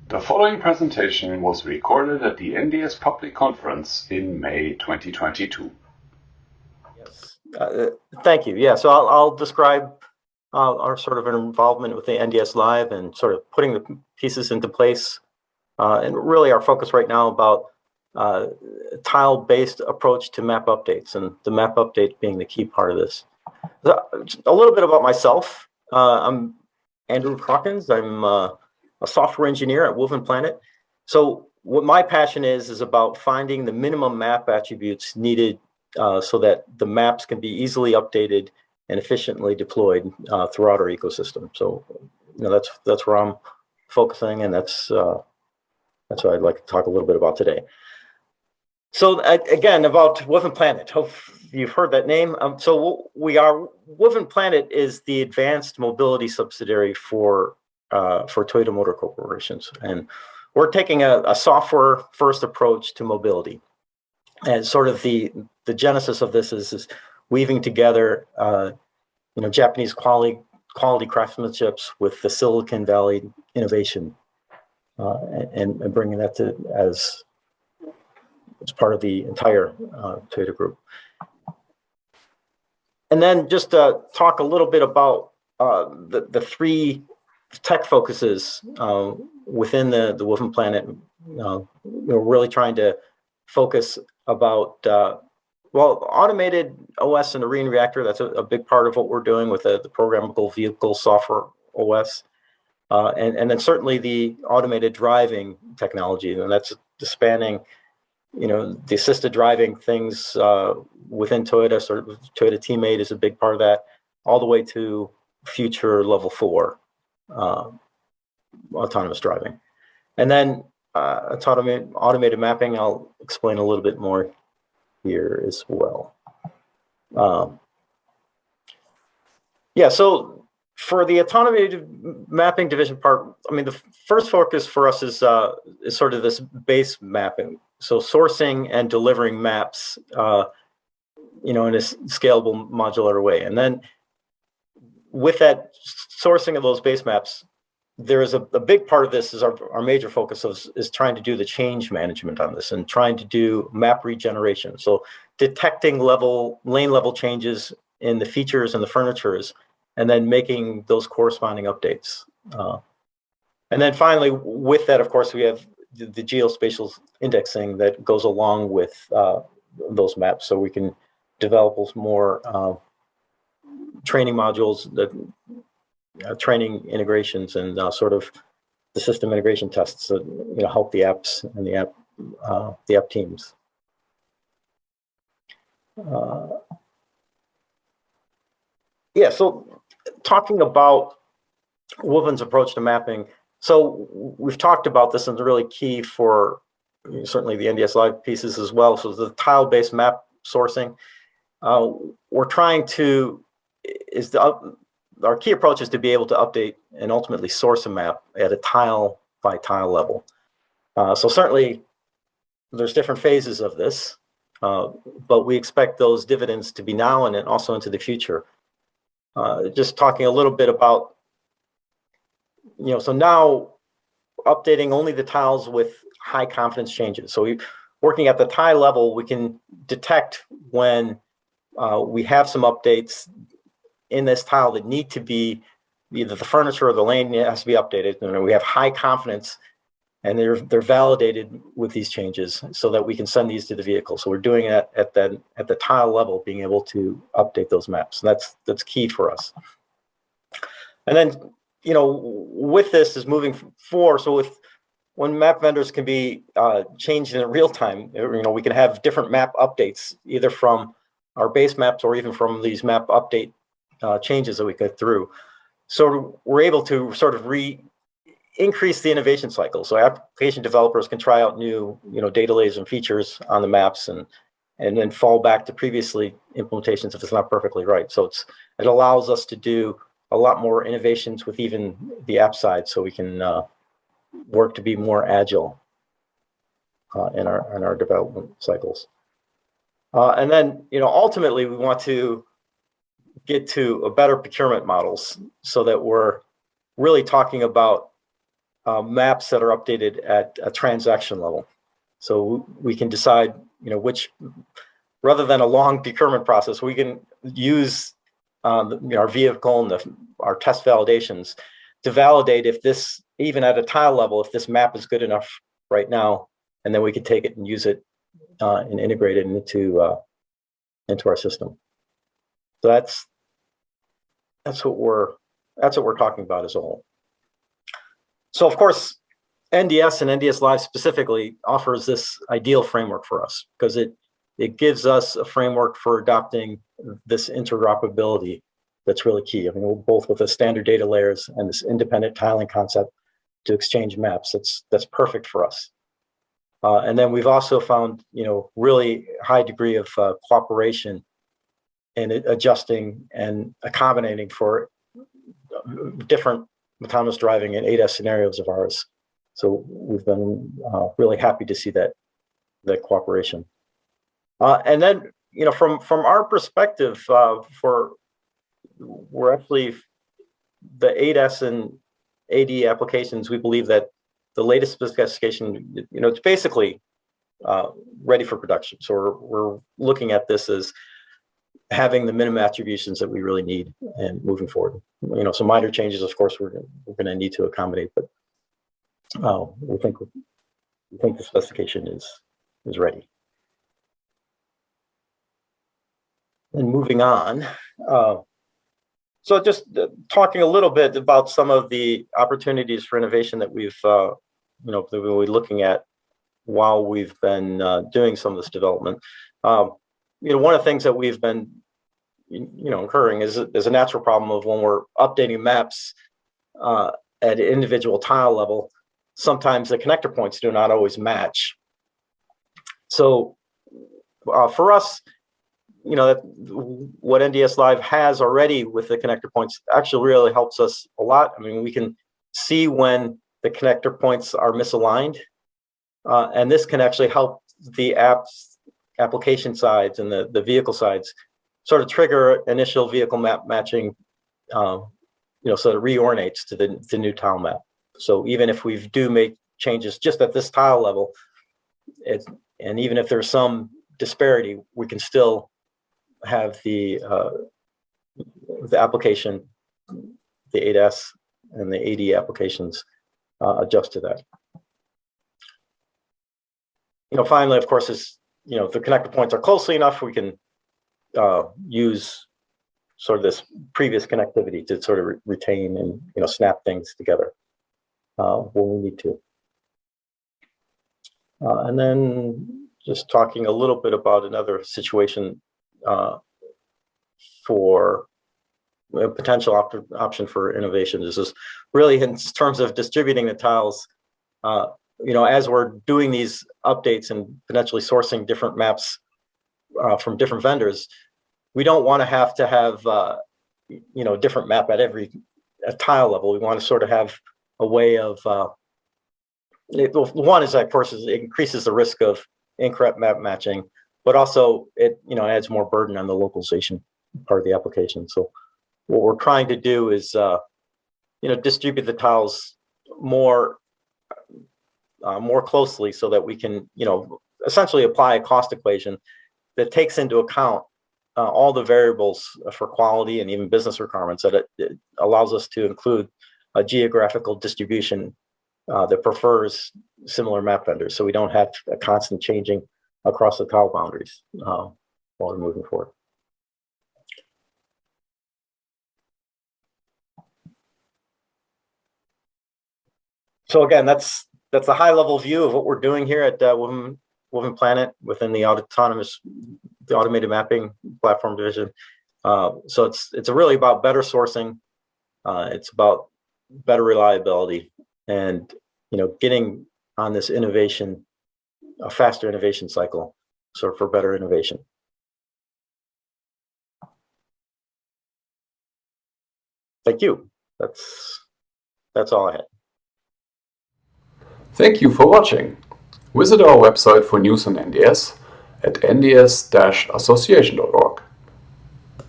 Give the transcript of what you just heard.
The following presentation was recorded at the NDS Public Conference in May 2022. Yes, thank you. Yeah, so I'll describe our sort of involvement with the NDS Live and sort of putting the pieces into place. And really our focus right now about tile-based approach to map updates, and the map update being the key part of this. A little bit about myself. I'm Andrew Calkins. I'm a software engineer at Woven Planet. So what my passion is about finding the minimum map attributes needed so that the maps can be easily updated and efficiently deployed throughout our ecosystem. So, that's where I'm focusing, and that's what I'd like to talk a little bit about today. So again, about Woven Planet. Hope you've heard that name. So Woven Planet is the advanced mobility subsidiary for Toyota Motor Corporations, and we're taking a software-first approach to mobility. And sort of the genesis of this is weaving together, Japanese quality craftsmanship with the Silicon Valley innovation, and bringing that to as part of the entire Toyota group. And then just talk a little bit about the three tech focuses within the Woven Planet. We're really trying to focus about automated OS and the Arena Reactor. That's a big part of what we're doing with the programmable vehicle software OS, and then certainly the automated driving technology, and that's spanning the assisted driving things within Toyota. Sort of Toyota Teammate is a big part of that, all the way to future level 4 autonomous driving. And then automated mapping, I'll explain a little bit more here as well. So for the automated mapping division part, the first focus for us is sort of this base mapping. So sourcing and delivering maps, in a scalable, modular way. And then with that sourcing of those base maps, there is a big part of this is our major focus is trying to do the change management on this and trying to do map regeneration. So detecting lane level changes in the features and the furnitures, and then making those corresponding updates. And then finally, with that, of course, we have the geospatial indexing that goes along with those maps, so we can develop more training modules, training integrations, and sort of the system integration tests that help the apps and the app teams. So talking about Woven's approach to mapping. So we've talked about this, and it's really key for certainly the NDS Live pieces as well. So the tile-based map sourcing, we're trying to, our key approach is to be able to update and ultimately source a map at a tile by tile level. So certainly there's different phases of this, but we expect those dividends to be now and then also into the future. Just talking a little bit about, so now updating only the tiles with high confidence changes. So working at the tile level, we can detect when we have some updates in this tile that need to be, either the furniture or the lane has to be updated, and we have high confidence, and they're validated with these changes so that we can send these to the vehicle. So we're doing it at the tile level, being able to update those maps. And that's key for us. And then, with this is moving forward. So when map vendors can be changed in real time, we can have different map updates, either from our base maps or even from these map update changes that we go through. So we're able to sort of increase the innovation cycle. So application developers can try out new, data layers and features on the maps, and then fall back to previously implementations if it's not perfectly right. So it allows us to do a lot more innovations with even the app side, so we can work to be more agile in our development cycles. And then, ultimately we want to get to a better procurement models, so that we're really talking about maps that are updated at a transaction level. So we can decide, which, rather than a long procurement process, we can use our vehicle and our test validations to validate if this, even at a tile level, if this map is good enough right now, and then we can take it and use it and integrate it into our system. So that's what we're talking about as a whole. So of course, NDS and NDS Live specifically offers this ideal framework for us, because it gives us a framework for adopting this interoperability that's really key. I mean, both with the standard data layers and this independent tiling concept to exchange maps. That's perfect for us. And then we've also found, really high degree of cooperation in adjusting and accommodating for different autonomous driving and ADAS scenarios of ours. So we've been really happy to see that cooperation. And then, from our perspective, we're actually the ADAS and AD applications. We believe that the latest specification, it's basically ready for production. So we're looking at this as having the minimum attributions that we really need and moving forward. Some minor changes, of course, we're going to need to accommodate, but we think the specification is ready. And moving on, so just talking a little bit about some of the opportunities for innovation that we've that we're looking at while we've been doing some of this development. One of the things that we've been incurring is a natural problem of when we're updating maps at individual tile level. Sometimes the connector points do not always match. So for us, what NDS Live has already with the connector points actually really helps us a lot. I mean, we can see when the connector points are misaligned, and this can actually help the application sides and the vehicle sides sort of trigger initial vehicle map matching, so it reorientates to the new tile map. So even if we do make changes just at this tile level, and even if there's some disparity, we can still have the application, the ADAS and the AD applications adjust to that. Finally, of course, is if the connector points are closely enough, we can use sort of this previous connectivity to sort of retain and snap things together when we need to. And then just talking a little bit about another situation for a potential option for innovation. This is really in terms of distributing the tiles. As we're doing these updates and potentially sourcing different maps from different vendors, we don't want to have different map at every tile level. We want to sort of have a way of one is that, of course, it increases the risk of incorrect map matching, but also it adds more burden on the localization part of the application. So what we're trying to do is distribute the tiles more closely so that we can essentially apply a cost equation that takes into account all the variables for quality and even business requirements, that it allows us to include a geographical distribution that prefers similar map vendors, so we don't have a constant changing across the tile boundaries while we're moving forward. So again, that's a high-level view of what we're doing here at Woven Planet within the automated mapping platform division. So it's really about better sourcing. It's about better reliability, and getting on this innovation, a faster innovation cycle, so for better innovation. Thank you. That's all I had. Thank you for watching. Visit our website for news on NDS at nds-association.org.